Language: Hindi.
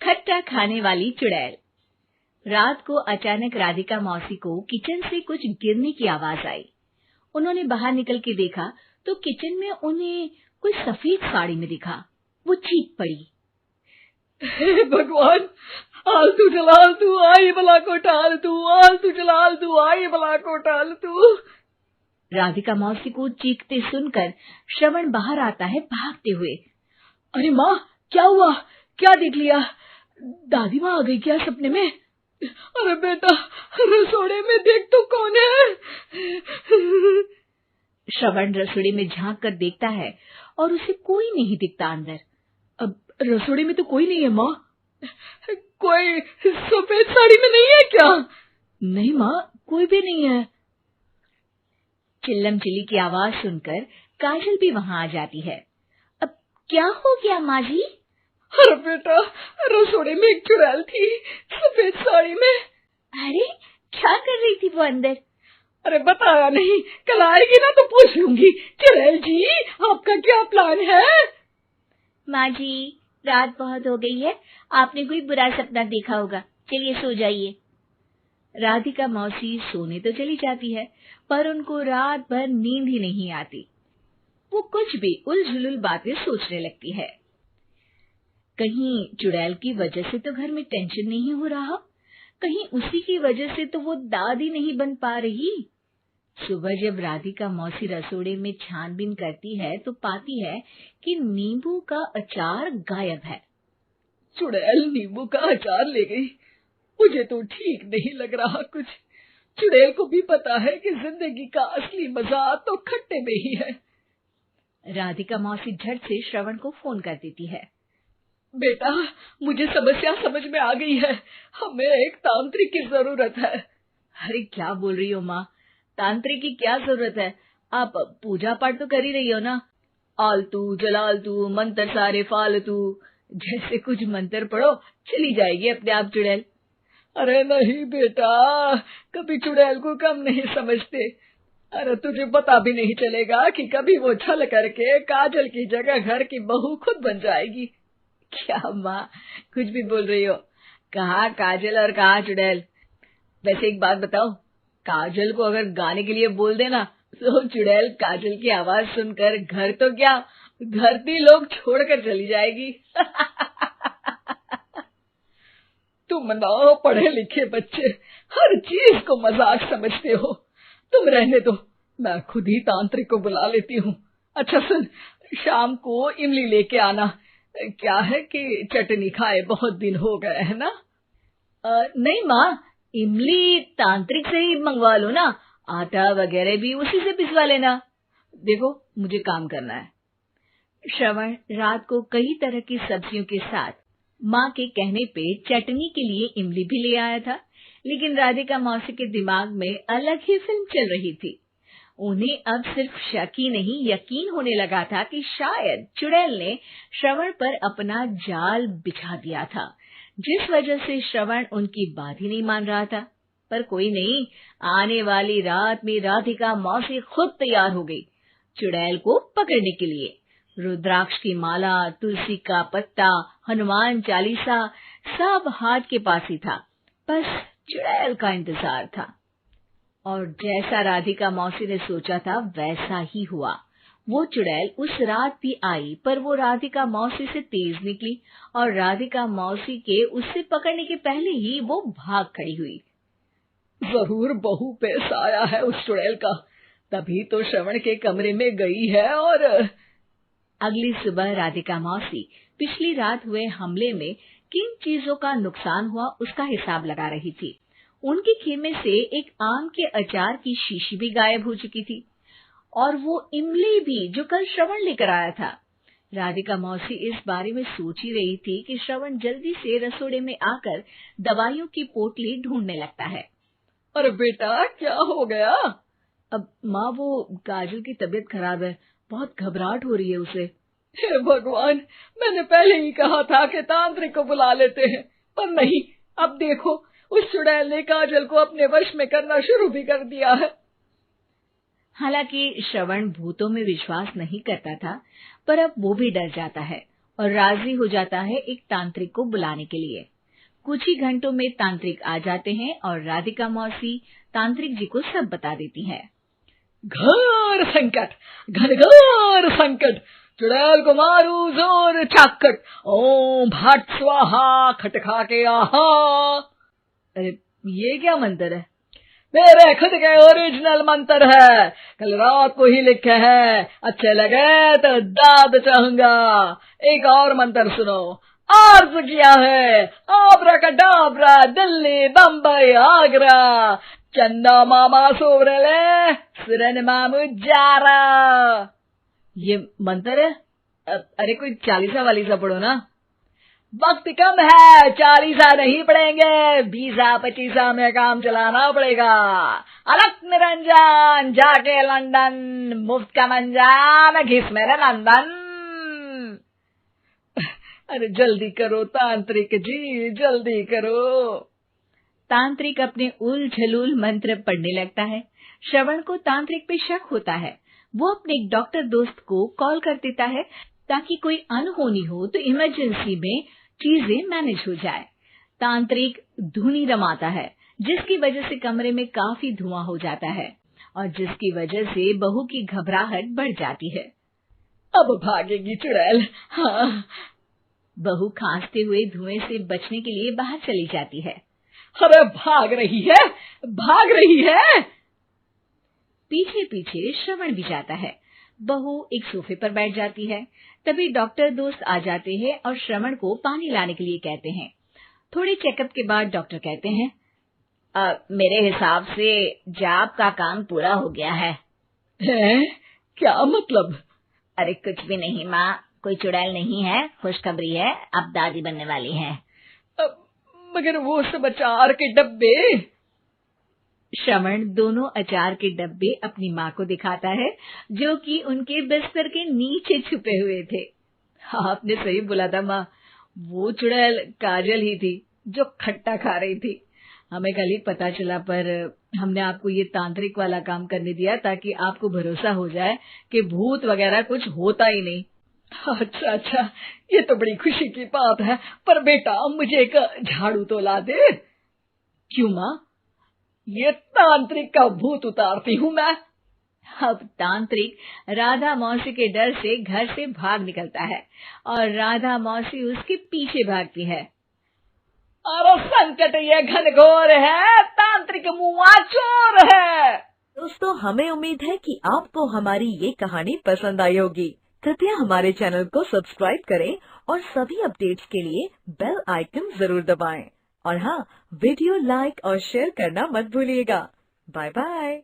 खट्टा खाने वाली चुड़ैल। रात को अचानक राधिका मौसी को किचन से कुछ गिरने की आवाज आई। उन्होंने बाहर निकल के देखा तो किचन में उन्हें कोई सफेद साड़ी में दिखा। वो चीख पड़ी, हे भगवान, आलतू जलालतू आई भला को टालतू, आलतू जलालतू आई भला को टालतू। राधिका मौसी को चीखते सुनकर श्रवण बाहर आता है भागते हुए। अरे माँ, क्या हुआ? क्या देख लिया? दादी माँ आ गई क्या सपने में? अरे बेटा, रसोड़े में देख तो कौन है? श्रवण रसोड़े में झांक कर देखता है और उसे कोई नहीं दिखता अंदर। अब रसोड़े में तो कोई नहीं है माँ। कोई सफेद साड़ी में नहीं है क्या? नहीं माँ, कोई भी नहीं है। चिल्लम चिल्ली की आवाज सुनकर काजल भी वहां आ जाती है। अब क्या हो गया माँ जी? अरे बेटा, रसोड़े में एक चुड़ैल थी सफेद साड़ी में। अरे क्या कर रही थी वो अंदर? अरे बताया नहीं, कल आएगी ना तो पूछ लूंगी। चुड़ैल जी, आपका क्या प्लान है? माँ जी, रात बहुत हो गई है, आपने कोई बुरा सपना देखा होगा, चलिए सो जाइए। राधिका मौसी सोने तो चली जाती है, पर उनको रात भर नींद ही नहीं आती। वो कुछ भी उलझुल बातें सोचने लगती है। कहीं चुड़ैल की वजह से तो घर में टेंशन नहीं हो रहा, कहीं उसी की वजह से तो वो दादी नहीं बन पा रही। सुबह जब राधिका मौसी रसोड़े में छानबीन करती है तो पाती है कि नींबू का अचार गायब है। चुड़ैल नींबू का अचार ले गई, मुझे तो ठीक नहीं लग रहा कुछ। चुड़ैल को भी पता है कि जिंदगी का असली मजा तो खट्टे में ही है। राधिका मौसी झट से श्रवण को फोन कर देती है। बेटा, मुझे समस्या समझ में आ गई है, हमें एक तांत्रिक की जरूरत है। अरे क्या बोल रही हो माँ, तांत्रिक की क्या जरूरत है? आप पूजा पाठ तो कर ही रही हो ना। आलतू जलालतू मंत्र सारे फालतू जैसे कुछ मंत्र पढ़ो, चली जाएगी अपने आप चुड़ैल। अरे नहीं बेटा, कभी चुड़ैल को कम नहीं समझते। अरे तुझे पता भी नहीं चलेगा कि कभी वो छल करके काजल की जगह घर की बहू खुद बन जाएगी। क्या माँ, कुछ भी बोल रही हो? कहाँ काजल और कहाँ चुड़ैल? वैसे एक बात बताओ, काजल को अगर गाने के लिए बोल देना तो चुड़ैल काजल की आवाज सुनकर घर तो क्या, धरती लोग छोड़कर चली जाएगी। तुम ना पढ़े लिखे बच्चे हर चीज को मजाक समझते हो। तुम रहने दो, मैं खुद ही तांत्रिक को बुला लेती हूँ। अच्छा सुन, शाम को इमली लेके आना। क्या है कि चटनी खाए बहुत दिन हो गए है ना? नहीं माँ, इमली तांत्रिक से ही मंगवा लो ना, आटा वगैरह भी उसी से पिसवा लेना। देखो मुझे काम करना है। श्रवण रात को कई तरह की सब्जियों के साथ माँ के कहने पे चटनी के लिए इमली भी ले आया था, लेकिन राधिका मौसी के दिमाग में अलग ही फिल्म चल रही थी। उन्हें अब सिर्फ शक ही नहीं यकीन होने लगा था कि शायद चुड़ैल ने श्रवण पर अपना जाल बिछा दिया था, जिस वजह से श्रवण उनकी बात ही नहीं मान रहा था। पर कोई नहीं, आने वाली रात में राधिका मौसी खुद तैयार हो गई चुड़ैल को पकड़ने के लिए। रुद्राक्ष की माला, तुलसी का पत्ता, हनुमान चालीसा सब हाथ के पास ही था, बस चुड़ैल का इंतजार था। और जैसा राधिका मौसी ने सोचा था वैसा ही हुआ। वो चुड़ैल उस रात भी आई, पर वो राधिका मौसी से तेज निकली और राधिका मौसी के उससे पकड़ने के पहले ही वो भाग खड़ी हुई। जरूर बहू पे साया है उस चुड़ैल का, तभी तो श्रवण के कमरे में गई है। और अगली सुबह राधिका मौसी पिछली रात हुए हमले में किन चीजों का नुकसान हुआ उसका हिसाब लगा रही थी। उनके खेमे से एक आम के अचार की शीशी भी गायब हो चुकी थी और वो इमली भी जो कल श्रवण लेकर आया था। राधिका मौसी इस बारे में सोच ही रही थी कि श्रवण जल्दी से रसोड़े में आकर दवाइयों की पोटली ढूंढने लगता है। अरे बेटा, क्या हो गया? अब माँ, वो काजल की तबीयत खराब है, बहुत घबराहट हो रही है उसे। हे भगवान, मैंने पहले ही कहा था कि तांत्रिक को बुला लेते हैं, पर नहीं। अब देखो, उस चुड़ैल ने काजल को अपने वश में करना शुरू भी कर दिया है। हालांकि श्रवण भूतों में विश्वास नहीं करता था, पर अब वो भी डर जाता है और राजी हो जाता है एक तांत्रिक को बुलाने के लिए। कुछ ही घंटों में तांत्रिक आ जाते हैं और राधिका मौसी तांत्रिक जी को सब बता देती है। घोर संकट, घनघोर संकट, चुड़ैल को मारू जोर चाकट, ओम भट स्वाहा खटखा के आहा। अरे ये क्या मंत्र है? मेरे खुद के ओरिजिनल मंत्र है, कल रात को ही लिखे हैं, अच्छे लगे तो दाद चाहूंगा। एक और मंत्र सुनो। अर्ज किया है आब्राकडाब्रा, दिल्ली बम्बई आगरा, चंदा मामा सोवरले सुरन मामू जारा। ये मंत्र है? अरे कोई 40 वालीसा पढ़ो ना। वक्त कम है, 40 नहीं पड़ेंगे, 20-25 में काम चलाना पड़ेगा। अलग निरंजन जाके लंदन, मुफ्त का मंजान घिस मेरे नंदन। अरे जल्दी करो तांत्रिक जी, जल्दी करो। तांत्रिक अपने उल झलूल मंत्र पढ़ने लगता है। श्रवण को तांत्रिक पे शक होता है। वो अपने एक डॉक्टर दोस्त को कॉल कर देता है ताकि कोई अनहोनी हो तो इमरजेंसी में चीजें मैनेज हो जाए। तांत्रिक धुनी रमाता है, जिसकी वजह से कमरे में काफी धुआं हो जाता है और जिसकी वजह से बहू की घबराहट बढ़ जाती है। अब भागेगी चुड़ैल। हाँ। बहू खांसते हुए धुएं से बचने के लिए बाहर चली जाती है। अरे भाग रही है, भाग रही है। पीछे पीछे श्रवण भी जाता है। बहू एक सोफे पर बैठ जाती है। तभी डॉक्टर दोस्त आ जाते हैं और श्रवण को पानी लाने के लिए कहते हैं। थोड़े चेकअप के बाद डॉक्टर कहते हैं, मेरे हिसाब से जाप का काम पूरा हो गया है। क्या मतलब? अरे कुछ भी नहीं माँ, कोई चुड़ैल नहीं है, खुशखबरी है, अब दादी बनने वाली है। मगर वो सब अचार के डब्बे। श्रवण दोनों अचार के डब्बे अपनी माँ को दिखाता है, जो कि उनके बिस्तर के नीचे छुपे हुए थे। आपने सही बोला था माँ, वो चुड़ैल काजल ही थी जो खट्टा खा रही थी। हमें कल ही पता चला, पर हमने आपको ये तांत्रिक वाला काम करने दिया ताकि आपको भरोसा हो जाए कि भूत वगैरह कुछ होता ही नहीं। अच्छा अच्छा, ये तो बड़ी खुशी की बात है। पर बेटा मुझे एक झाड़ू तो ला दे। क्यों माँ? ये तांत्रिक का भूत उतारती हूँ मैं। अब तांत्रिक राधा मौसी के डर से घर से भाग निकलता है और राधा मौसी उसके पीछे भागती है। अरे संकट ये घनघोर है, तांत्रिक मुआ चोर है। दोस्तों, हमें उम्मीद है कि आपको हमारी ये कहानी पसंद आई होगी। कृपया हमारे चैनल को सब्सक्राइब करें और सभी अपडेट्स के लिए बेल आइकन जरूर दबाएं। और हाँ, वीडियो लाइक और शेयर करना मत भूलिएगा। Bye bye.